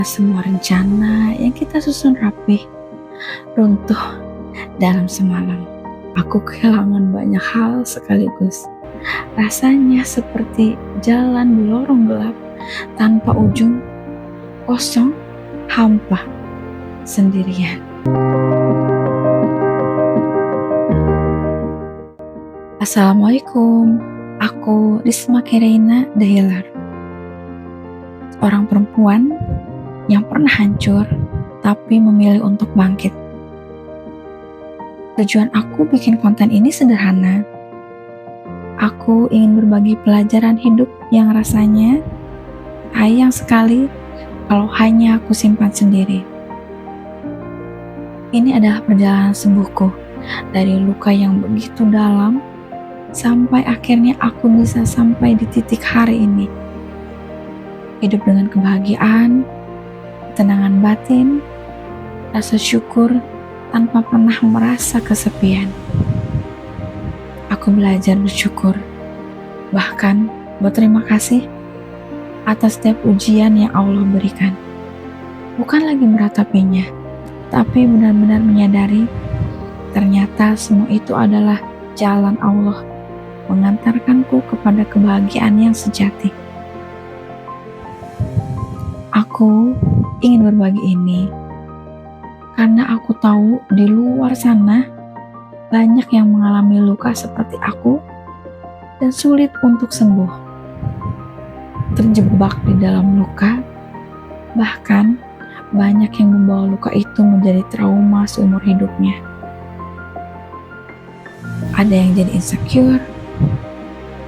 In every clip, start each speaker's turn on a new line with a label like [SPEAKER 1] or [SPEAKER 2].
[SPEAKER 1] Semua rencana yang kita susun rapih runtuh dalam semalam. Aku kehilangan banyak hal sekaligus. Rasanya seperti jalan di lorong gelap tanpa ujung, kosong, hampa, sendirian. Assalamualaikum, aku Risma Kireina Dahilar. Seorang perempuan yang pernah hancur tapi memilih untuk bangkit. Tujuan aku bikin konten ini sederhana. Aku ingin berbagi pelajaran hidup yang rasanya sayang sekali kalau hanya aku simpan sendiri. Ini adalah perjalanan sembuhku dari luka yang begitu dalam sampai akhirnya aku bisa sampai di titik hari ini. Hidup dengan kebahagiaan, ketenangan batin, rasa syukur tanpa pernah merasa kesepian. Aku belajar bersyukur, bahkan berterima kasih atas setiap ujian yang Allah berikan. Bukan lagi meratapinya, tapi benar-benar menyadari ternyata semua itu adalah jalan Allah mengantarkanku kepada kebahagiaan yang sejati. Aku ingin berbagi ini karena aku tahu di luar sana banyak yang mengalami luka seperti aku dan sulit untuk sembuh. Terjebak di dalam luka, bahkan banyak yang membawa luka itu menjadi trauma seumur hidupnya. Ada yang jadi insecure,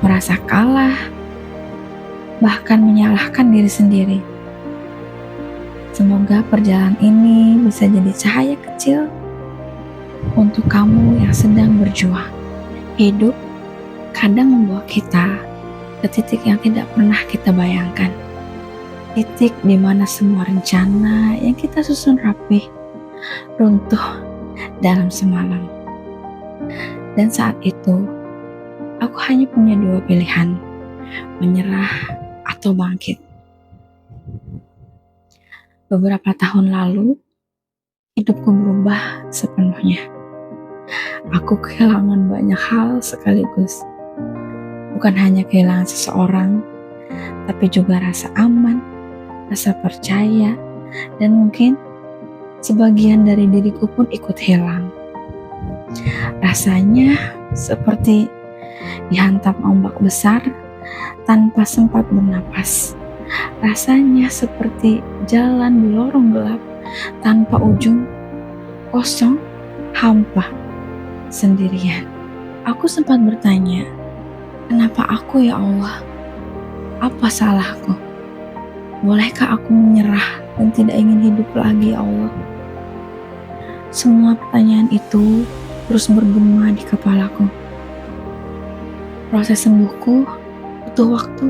[SPEAKER 1] merasa kalah, bahkan menyalahkan diri sendiri. Semoga perjalanan ini bisa jadi cahaya kecil untuk kamu yang sedang berjuang. Hidup kadang membawa kita ke titik yang tidak pernah kita bayangkan. Titik di mana semua rencana yang kita susun rapih runtuh dalam semalam. Dan saat itu, aku hanya punya dua pilihan, menyerah atau bangkit. Beberapa tahun lalu, hidupku berubah sepenuhnya. Aku kehilangan banyak hal sekaligus. Bukan hanya kehilangan seseorang, tapi juga rasa aman, rasa percaya, dan mungkin sebagian dari diriku pun ikut hilang. Rasanya seperti dihantam ombak besar tanpa sempat bernapas. Rasanya seperti jalan di lorong gelap tanpa ujung, kosong, hampa, sendirian. Aku sempat bertanya, kenapa aku ya Allah? Apa salahku? Bolehkah aku menyerah dan tidak ingin hidup lagi ya Allah? Semua pertanyaan itu terus bergema di kepalaku. Proses sembuhku butuh waktu.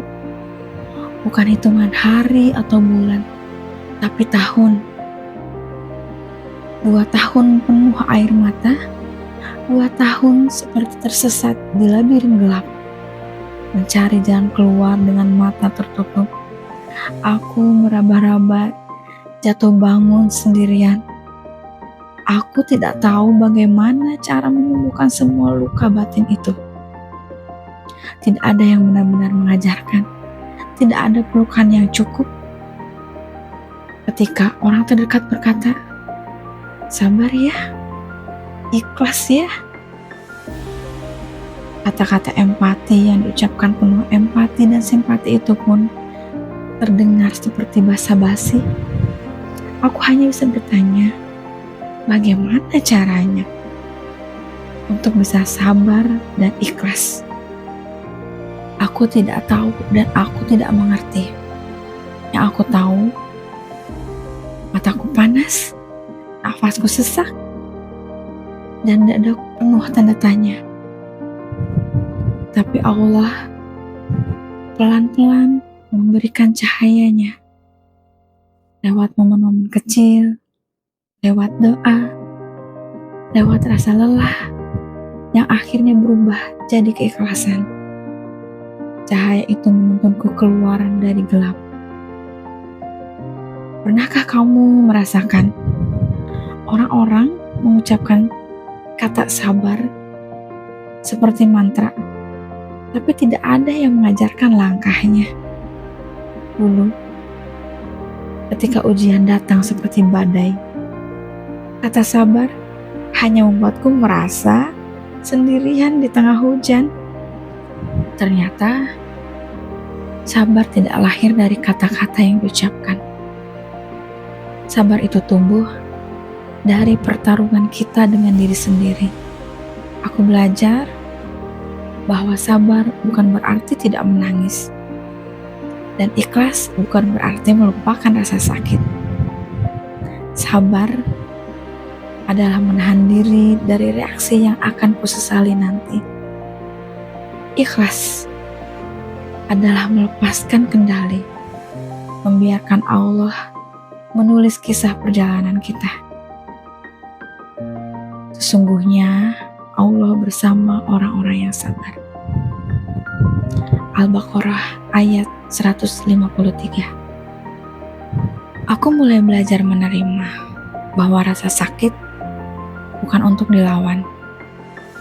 [SPEAKER 1] Bukan hitungan hari atau bulan, tapi tahun. 2 tahun penuh air mata, 2 tahun seperti tersesat di labirin gelap. Mencari jalan keluar dengan mata tertutup. Aku meraba-raba, jatuh bangun sendirian. Aku tidak tahu bagaimana cara menyembuhkan semua luka batin itu. Tidak ada yang benar-benar mengajarkan. Tidak ada pelukan yang cukup. Ketika orang terdekat berkata, sabar ya, ikhlas ya. Kata-kata empati yang diucapkan penuh empati dan simpati itu pun terdengar seperti basa-basi. Aku hanya bisa bertanya, bagaimana caranya untuk bisa sabar dan ikhlas? Aku tidak tahu dan aku tidak mengerti. Yang aku tahu, mataku panas, nafasku sesak, dan dadaku penuh tanda tanya. Tapi Allah pelan-pelan memberikan cahayanya lewat momen-momen kecil, lewat doa, lewat rasa lelah yang akhirnya berubah jadi keikhlasan. Cahaya itu menuntunku keluar dari gelap. Pernahkah kamu merasakan orang-orang mengucapkan kata sabar seperti mantra, tapi tidak ada yang mengajarkan langkahnya? Dulu, ketika ujian datang seperti badai, kata sabar hanya membuatku merasa sendirian di tengah hujan. Ternyata, sabar tidak lahir dari kata-kata yang diucapkan. Sabar itu tumbuh dari pertarungan kita dengan diri sendiri. Aku belajar bahwa sabar bukan berarti tidak menangis, dan ikhlas bukan berarti melupakan rasa sakit. Sabar adalah menahan diri dari reaksi yang akan kusesali nanti. Ikhlas adalah melepaskan kendali, membiarkan Allah menulis kisah perjalanan kita. Sesungguhnya Allah bersama orang-orang yang sabar. Al-Baqarah ayat 153. Aku mulai belajar menerima bahwa rasa sakit bukan untuk dilawan,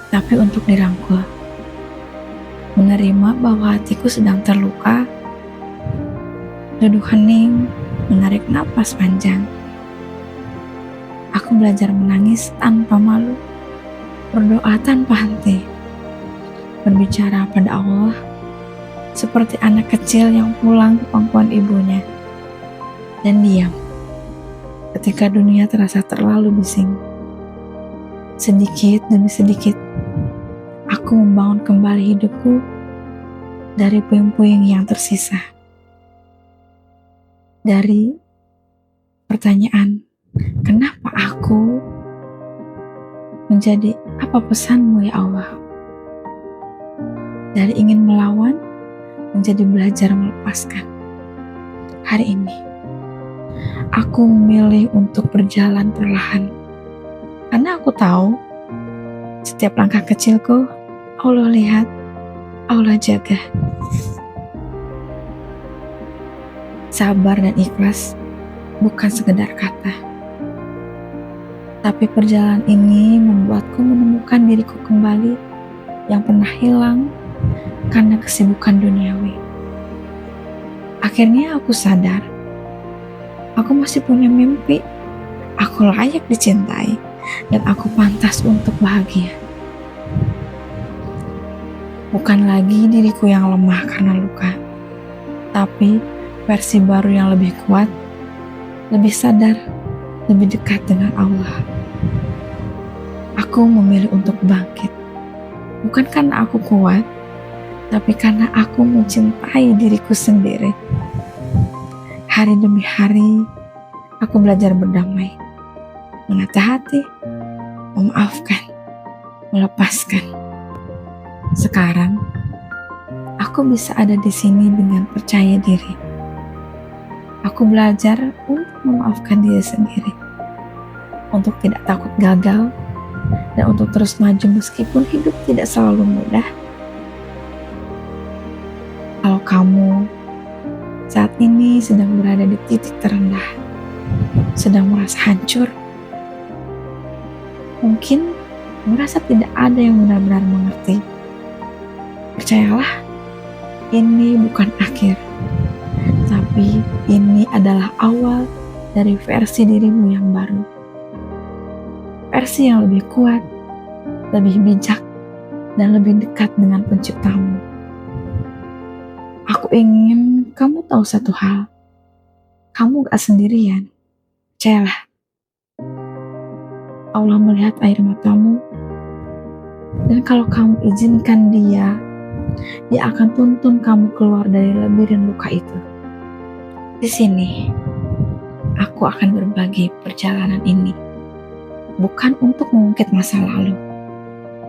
[SPEAKER 1] tapi untuk dirangkul. Menerima bahwa hatiku sedang terluka, duduk hening, menarik napas panjang. Aku belajar menangis tanpa malu, berdoa tanpa henti, berbicara pada Allah seperti anak kecil yang pulang ke pangkuan ibunya, dan diam ketika dunia terasa terlalu bising. Sedikit demi sedikit, aku membangun kembali hidupku dari puing-puing yang tersisa. Dari pertanyaan, kenapa aku menjadi apa pesanmu ya Allah? Dari ingin melawan, menjadi belajar melepaskan. Hari ini, aku memilih untuk berjalan perlahan. Karena aku tahu, setiap langkah kecilku, Allah lihat, Allah jaga. Sabar dan ikhlas bukan sekedar kata, tapi perjalanan ini membuatku menemukan diriku kembali yang pernah hilang karena kesibukan duniawi. Akhirnya aku sadar, aku masih punya mimpi, aku layak dicintai, dan aku pantas untuk bahagia. Bukan lagi diriku yang lemah karena luka, tapi versi baru yang lebih kuat, lebih sadar, lebih dekat dengan Allah. Aku memilih untuk bangkit, bukan karena aku kuat, tapi karena aku mencintai diriku sendiri. Hari demi hari, aku belajar berdamai, menata hati, memaafkan, melepaskan. Sekarang, aku bisa ada di sini dengan percaya diri. Aku belajar untuk memaafkan diri sendiri, untuk tidak takut gagal, dan untuk terus maju meskipun hidup tidak selalu mudah. Kalau kamu saat ini sedang berada di titik terendah, sedang merasa hancur, mungkin merasa tidak ada yang benar-benar mengerti, percayalah, ini bukan akhir, tapi ini adalah awal dari versi dirimu yang baru. Versi yang lebih kuat, lebih bijak, dan lebih dekat dengan penciptamu. Aku ingin kamu tahu satu hal. Kamu gak sendirian. Percayalah. Allah melihat air matamu, dan kalau kamu izinkan Dia akan tuntun kamu keluar dari labirin luka itu. Di sini, aku akan berbagi perjalanan ini, bukan untuk mengungkit masa lalu,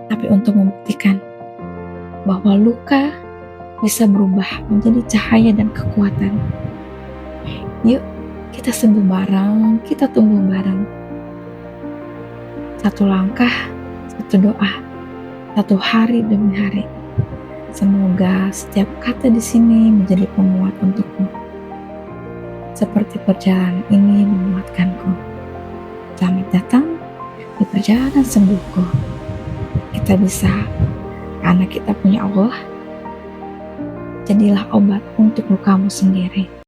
[SPEAKER 1] tapi untuk membuktikan bahwa luka bisa berubah menjadi cahaya dan kekuatan. Yuk, kita sembuh bareng, kita tumbuh bareng. Satu langkah, satu doa, satu hari demi hari. Semoga setiap kata di sini menjadi penguat untukmu. seperti perjalanan ini menguatkanku. Selamat datang di perjalanan sembuhku. Kita bisa, karena kita punya Allah. Jadilah obat untuk lukamu sendiri.